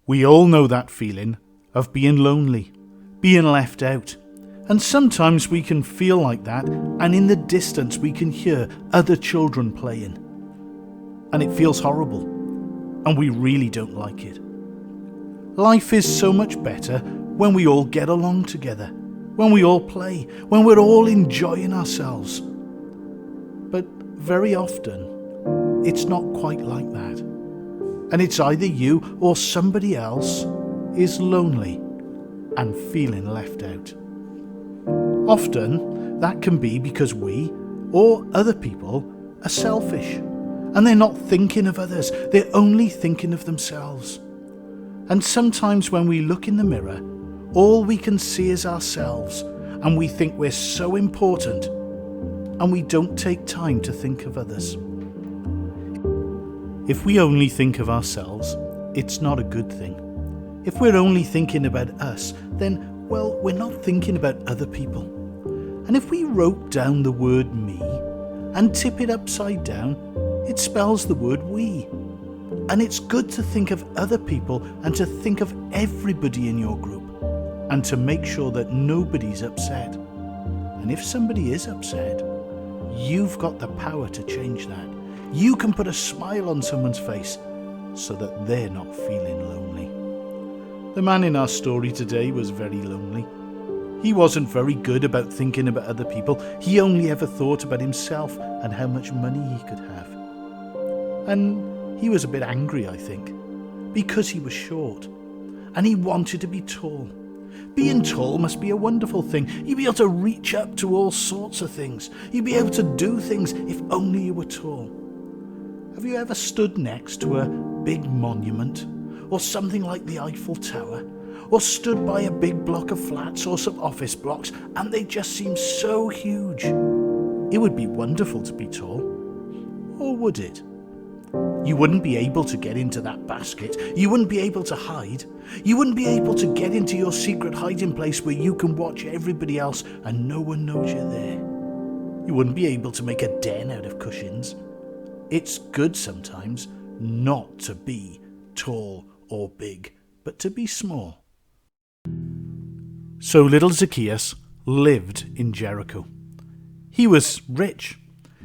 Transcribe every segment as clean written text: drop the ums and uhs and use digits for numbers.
We all know that feeling of being lonely, being left out. And sometimes we can feel like that, and in the distance we can hear other children playing. And it feels horrible, and we really don't like it. Life is so much better when we all get along together, when we all play, when we're all enjoying ourselves. But very often, it's not quite like that. And it's either you or somebody else is lonely and feeling left out. Often, that can be because we or other people are selfish, and they're not thinking of others, they're only thinking of themselves. And sometimes when we look in the mirror, all we can see is ourselves, and we think we're so important, and we don't take time to think of others. If we only think of ourselves, it's not a good thing. If we're only thinking about us, then, well, we're not thinking about other people. And if we wrote down the word me and tip it upside down, it spells the word we. And it's good to think of other people and to think of everybody in your group and to make sure that nobody's upset. And if somebody is upset, you've got the power to change that. You can put a smile on someone's face so that they're not feeling lonely. The man in our story today was very lonely. He wasn't very good about thinking about other people. He only ever thought about himself and how much money he could have. And he was a bit angry, I think, because he was short and he wanted to be tall. Being tall must be a wonderful thing. You'd be able to reach up to all sorts of things. You'd be able to do things if only you were tall. Have you ever stood next to a big monument, or something like the Eiffel Tower, or stood by a big block of flats or some office blocks, and they just seem so huge? It would be wonderful to be tall. Or would it? You wouldn't be able to get into that basket. You wouldn't be able to hide. You wouldn't be able to get into your secret hiding place where you can watch everybody else and no one knows you're there. You wouldn't be able to make a den out of cushions. It's good sometimes not to be tall or big, but to be small. So little Zacchaeus lived in Jericho. He was rich.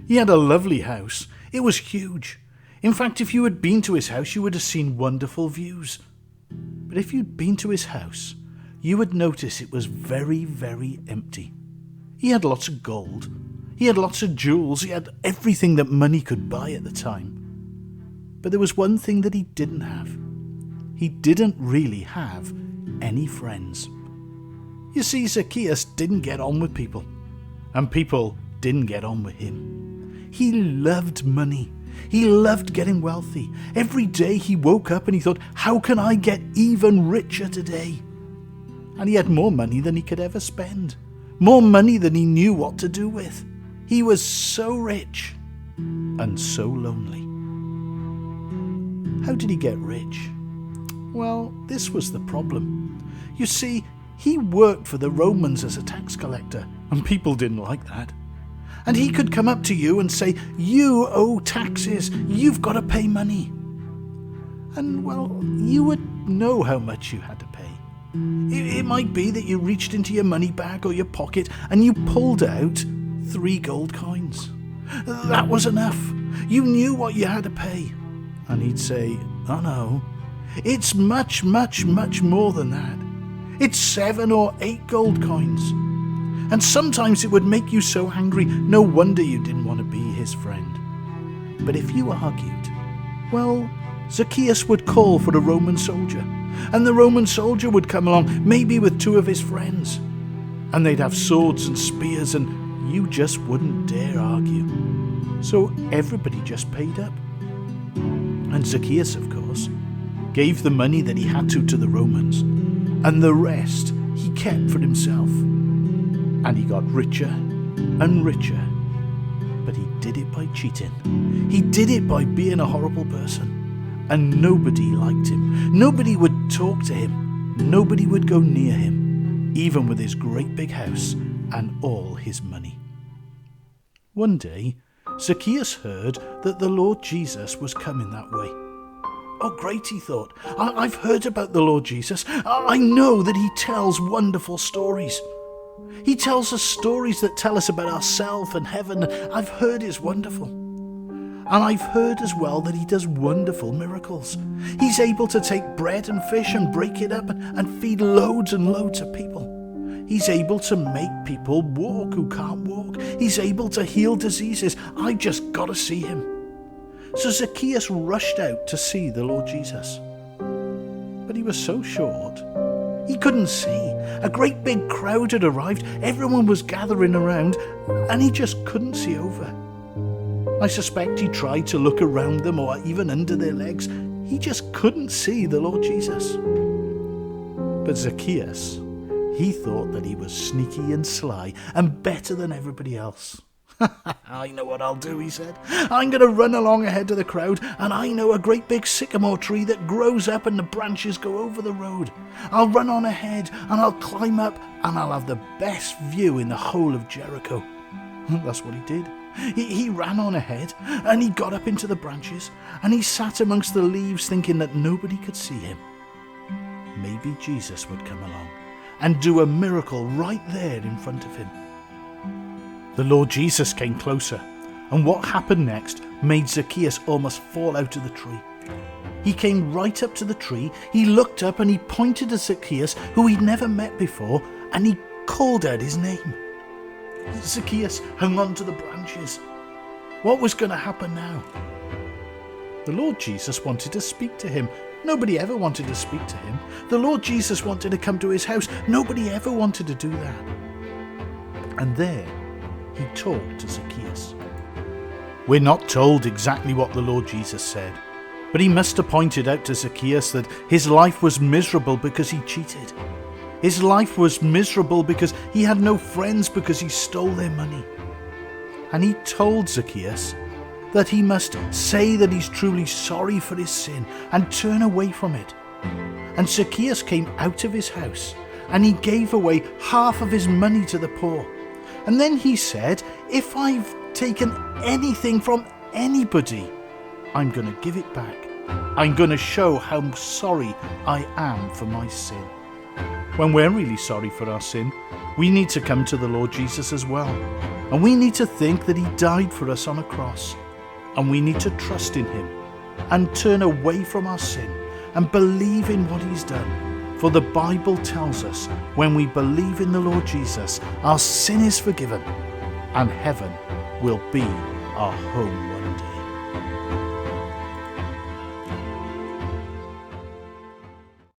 He had a lovely house. It was huge. In fact, if you had been to his house, you would have seen wonderful views. But if you'd been to his house, you would notice it was very, very empty. He had lots of gold. He had lots of jewels. He had everything that money could buy at the time. But there was one thing that he didn't have. He didn't really have any friends. You see, Zacchaeus didn't get on with people, and people didn't get on with him. He loved money. He loved getting wealthy. Every day he woke up and he thought, how can I get even richer today? And he had more money than he could ever spend. More money than he knew what to do with. He was so rich and so lonely. How did he get rich? Well, this was the problem. You see, he worked for the Romans as a tax collector, and people didn't like that. And he could come up to you and say, you owe taxes, you've got to pay money. And, well, you would know how much you had to pay. It might be that you reached into your money bag or your pocket and you pulled out 3 gold coins. That was enough. You knew what you had to pay. And he'd say, oh no, it's much, much, much more than that. It's 7 or 8 gold coins. And sometimes it would make you so angry, no wonder you didn't want to be his friend. But if you argued, well, Zacchaeus would call for the Roman soldier, and the Roman soldier would come along, maybe with 2 of his friends, and they'd have swords and spears, and you just wouldn't dare argue. So everybody just paid up. And Zacchaeus, of course, gave the money that he had to the Romans, and the rest he kept for himself. And he got richer and richer, but he did it by cheating. He did it by being a horrible person, and nobody liked him. Nobody would talk to him. Nobody would go near him, even with his great big house and all his money. One day, Zacchaeus heard that the Lord Jesus was coming that way. Oh, great, he thought. I've heard about the Lord Jesus. I know that he tells wonderful stories. He tells us stories that tell us about ourselves and heaven. I've heard it's wonderful. And I've heard as well that he does wonderful miracles. He's able to take bread and fish and break it up and feed loads and loads of people. He's able to make people walk who can't walk. He's able to heal diseases. I just got to see him. So Zacchaeus rushed out to see the Lord Jesus. But he was so short, he couldn't see. A great big crowd had arrived. Everyone was gathering around, and he just couldn't see over. I suspect he tried to look around them or even under their legs. He just couldn't see the Lord Jesus. But Zacchaeus, he thought that he was sneaky and sly and better than everybody else. I know what I'll do, he said. I'm going to run along ahead of the crowd, and I know a great big sycamore tree that grows up and the branches go over the road. I'll run on ahead, and I'll climb up, and I'll have the best view in the whole of Jericho. That's what he did. He ran on ahead, and he got up into the branches, and he sat amongst the leaves thinking that nobody could see him. Maybe Jesus would come along and do a miracle right there in front of him. The Lord Jesus came closer, and what happened next made Zacchaeus almost fall out of the tree. He came right up to the tree, he looked up and he pointed at Zacchaeus, who he'd never met before, and he called out his name. Zacchaeus hung on to the branches. What was going to happen now? The Lord Jesus wanted to speak to him. Nobody ever wanted to speak to him. The Lord Jesus wanted to come to his house. Nobody ever wanted to do that. And there, he talked to Zacchaeus. We're not told exactly what the Lord Jesus said, but he must have pointed out to Zacchaeus that his life was miserable because he cheated. His life was miserable because he had no friends because he stole their money. And he told Zacchaeus that he must say that he's truly sorry for his sin and turn away from it. And Zacchaeus came out of his house and he gave away half of his money to the poor. And then he said, if I've taken anything from anybody, I'm going to give it back. I'm going to show how sorry I am for my sin. When we're really sorry for our sin, we need to come to the Lord Jesus as well. And we need to think that he died for us on a cross. And we need to trust in him and turn away from our sin and believe in what he's done. For the Bible tells us when we believe in the Lord Jesus, our sin is forgiven and heaven will be our home one day.